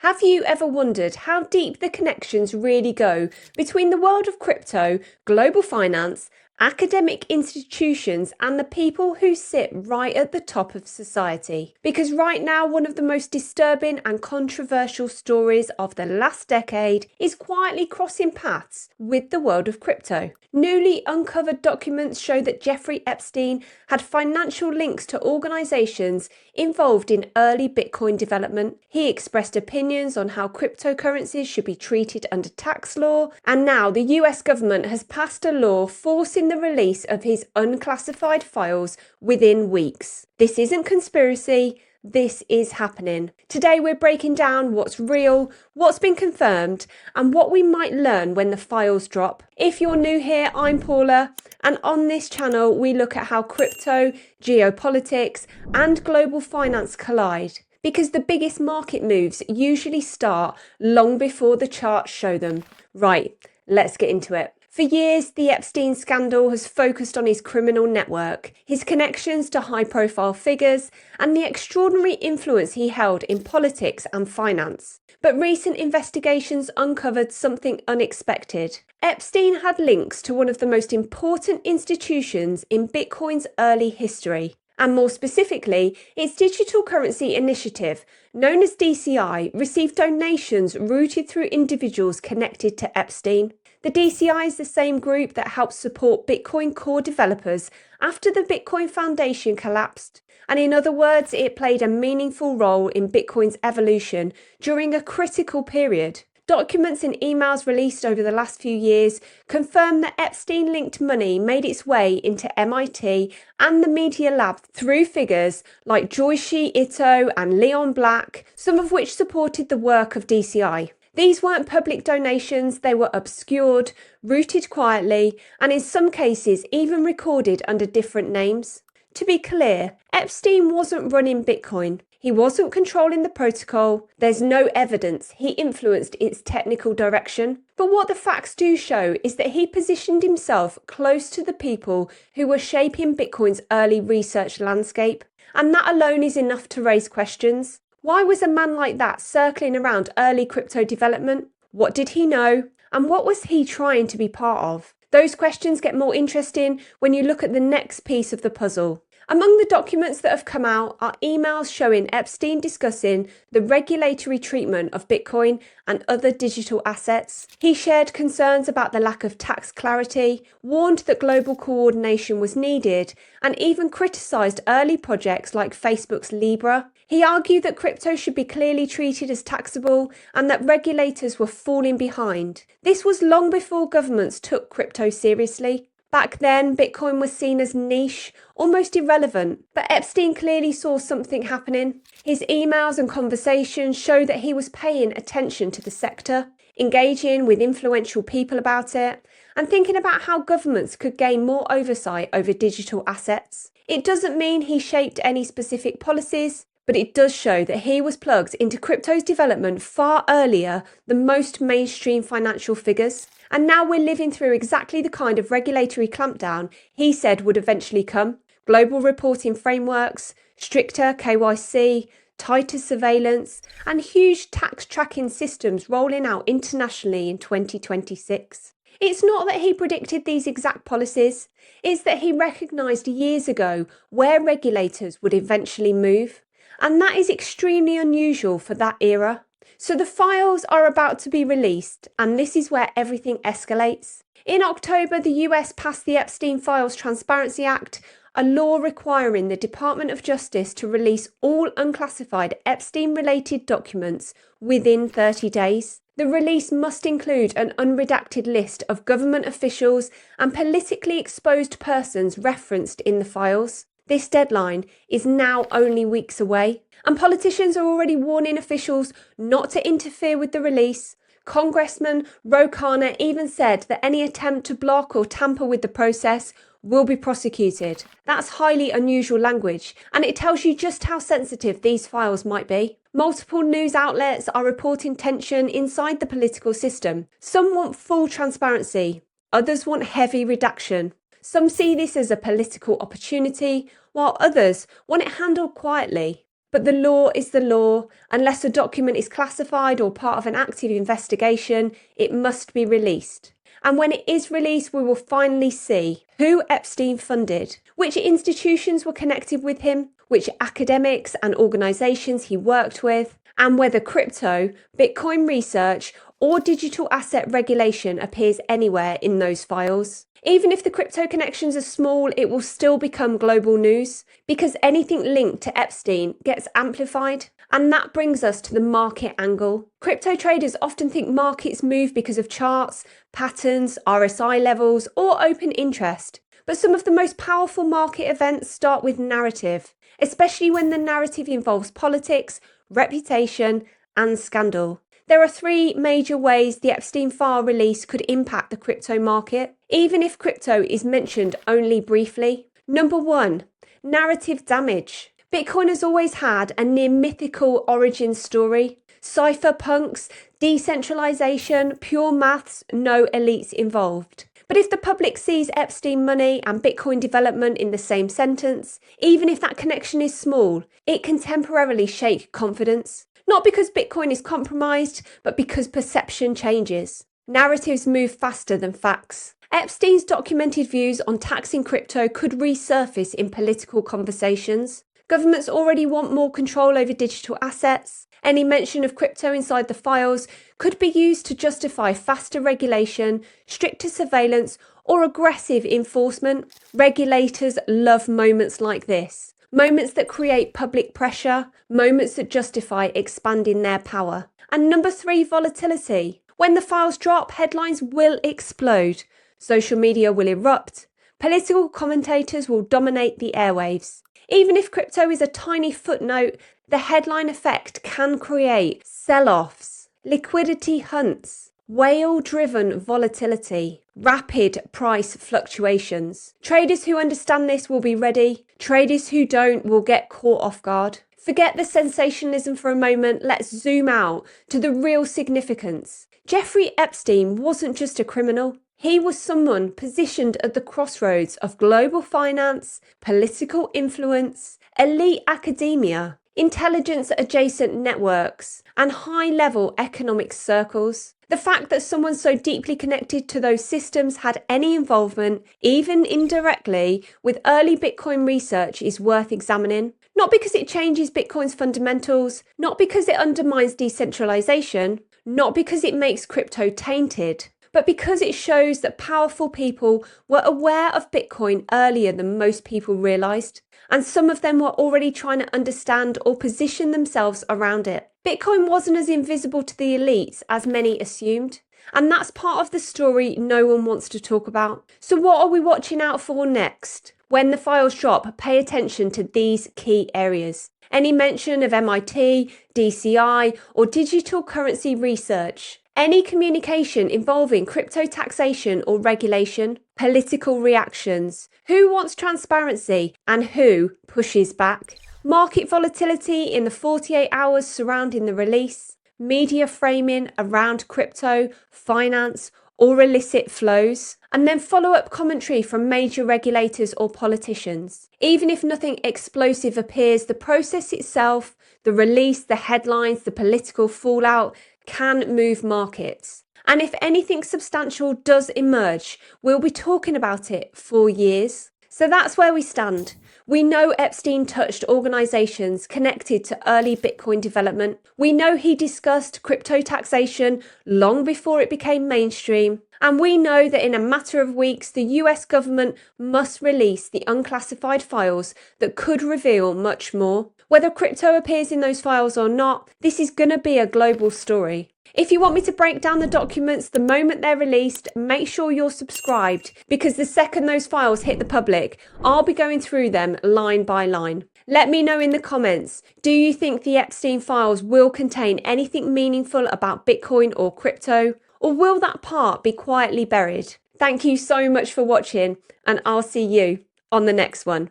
Have you ever wondered how deep the connections really go between the world of crypto, global finance, academic institutions, and the people who sit right at the top of society? Because right now, one of the most disturbing and controversial stories of the last decade is quietly crossing paths with the world of crypto. Newly uncovered documents show that Jeffrey Epstein had financial links to organizations involved in early Bitcoin development. He expressed opinions on how cryptocurrencies should be treated under tax law, and now the US government has passed a law forcing the release of his unclassified files within weeks. This isn't conspiracy. This is happening. Today we're breaking down what's real, what's been confirmed, and what we might learn when the files drop. If you're new here, I'm Paula, and on this channel we look at how crypto, geopolitics, and global finance collide. Because the biggest market moves usually start long before the charts show them. Right, let's get into it. For years, the Epstein scandal has focused on his criminal network, his connections to high-profile figures, and the extraordinary influence he held in politics and finance. But recent investigations uncovered something unexpected. Epstein had links to one of the most important institutions in Bitcoin's early history, and more specifically, its digital currency initiative, known as DCI, received donations routed through individuals connected to Epstein. The DCI is the same group that helped support Bitcoin core developers after the Bitcoin Foundation collapsed. And in other words, it played a meaningful role in Bitcoin's evolution during a critical period. Documents and emails released over the last few years confirm that Epstein-linked money made its way into MIT and the Media Lab through figures like Joichi Ito and Leon Black, some of which supported the work of DCI. These weren't public donations, they were obscured, routed quietly, and in some cases even recorded under different names. To be clear, Epstein wasn't running Bitcoin. He wasn't controlling the protocol. There's no evidence he influenced its technical direction. But what the facts do show is that he positioned himself close to the people who were shaping Bitcoin's early research landscape. And that alone is enough to raise questions. Why was a man like that circling around early crypto development? What did he know? And what was he trying to be part of? Those questions get more interesting when you look at the next piece of the puzzle. Among the documents that have come out are emails showing Epstein discussing the regulatory treatment of Bitcoin and other digital assets. He shared concerns about the lack of tax clarity, warned that global coordination was needed, and even criticised early projects like Facebook's Libra. He argued that crypto should be clearly treated as taxable and that regulators were falling behind. This was long before governments took crypto seriously. Back then, Bitcoin was seen as niche, almost irrelevant, but Epstein clearly saw something happening. His emails and conversations show that he was paying attention to the sector, engaging with influential people about it, and thinking about how governments could gain more oversight over digital assets. It doesn't mean he shaped any specific policies, but it does show that he was plugged into crypto's development far earlier than most mainstream financial figures. And now we're living through exactly the kind of regulatory clampdown he said would eventually come. Global reporting frameworks, stricter KYC, tighter surveillance, and huge tax tracking systems rolling out internationally in 2026. It's not that he predicted these exact policies, it's that he recognised years ago where regulators would eventually move. And that is extremely unusual for that era. So the files are about to be released, and this is where everything escalates. In October, the US passed the Epstein Files Transparency Act, a law requiring the Department of Justice to release all unclassified Epstein-related documents within 30 days. The release must include an unredacted list of government officials and politically exposed persons referenced in the files. This deadline is now only weeks away, and politicians are already warning officials not to interfere with the release. Congressman Ro Khanna even said that any attempt to block or tamper with the process will be prosecuted. That's highly unusual language, and it tells you just how sensitive these files might be. Multiple news outlets are reporting tension inside the political system. Some want full transparency, others want heavy redaction. Some see this as a political opportunity, while others want it handled quietly. But the law is the law. Unless a document is classified or part of an active investigation, it must be released. And when it is released, we will finally see who Epstein funded, which institutions were connected with him, which academics and organisations he worked with, and whether crypto, Bitcoin research, or digital asset regulation appears anywhere in those files. Even if the crypto connections are small, it will still become global news because anything linked to Epstein gets amplified. And that brings us to the market angle. Crypto traders often think markets move because of charts, patterns, RSI levels, or open interest. But some of the most powerful market events start with narrative, especially when the narrative involves politics, reputation, and scandal. There are three major ways the Epstein file release could impact the crypto market, even if crypto is mentioned only briefly. Number one, narrative damage. Bitcoin has always had a near mythical origin story. Cypherpunks, decentralization, pure maths, no elites involved. But if the public sees Epstein money and Bitcoin development in the same sentence, even if that connection is small, it can temporarily shake confidence. Not because Bitcoin is compromised, but because perception changes. Narratives move faster than facts. Epstein's documented views on taxing crypto could resurface in political conversations. Governments already want more control over digital assets. Any mention of crypto inside the files could be used to justify faster regulation, stricter surveillance, or aggressive enforcement. Regulators love moments like this. Moments that create public pressure, moments that justify expanding their power. And number three, volatility. When the files drop, headlines will explode. Social media will erupt. Political commentators will dominate the airwaves. Even if crypto is a tiny footnote, the headline effect can create sell-offs, liquidity hunts, whale-driven volatility, rapid price fluctuations. Traders who understand this will be ready. Traders who don't will get caught off guard. Forget the sensationalism for a moment. Let's zoom out to the real significance. Jeffrey Epstein wasn't just a criminal. He was someone positioned at the crossroads of global finance, political influence, elite academia, intelligence-adjacent networks, and high-level economic circles. The fact that someone so deeply connected to those systems had any involvement, even indirectly, with early Bitcoin research is worth examining. Not because it changes Bitcoin's fundamentals, not because it undermines decentralization, not because it makes crypto tainted, but because it shows that powerful people were aware of Bitcoin earlier than most people realized, and some of them were already trying to understand or position themselves around it. Bitcoin wasn't as invisible to the elites as many assumed, and that's part of the story no one wants to talk about. So what are we watching out for next? When the files drop, pay attention to these key areas. Any mention of MIT, DCI, or digital currency research. Any communication involving crypto taxation or regulation, political reactions, who wants transparency and who pushes back, market volatility in the 48 hours surrounding the release, media framing around crypto, finance, or illicit flows, and then follow-up commentary from major regulators or politicians. Even if nothing explosive appears, the process itself, the release, the headlines, the political fallout, can move markets. And if anything substantial does emerge, we'll be talking about it for years. So that's where we stand. We know Epstein touched organizations connected to early Bitcoin development. We know he discussed crypto taxation long before it became mainstream. And we know that in a matter of weeks, the US government must release the unclassified files that could reveal much more. Whether crypto appears in those files or not, this is going to be a global story. If you want me to break down the documents the moment they're released, make sure you're subscribed, because the second those files hit the public, I'll be going through them line by line. Let me know in the comments, do you think the Epstein files will contain anything meaningful about Bitcoin or crypto, or will that part be quietly buried? Thank you so much for watching, and I'll see you on the next one.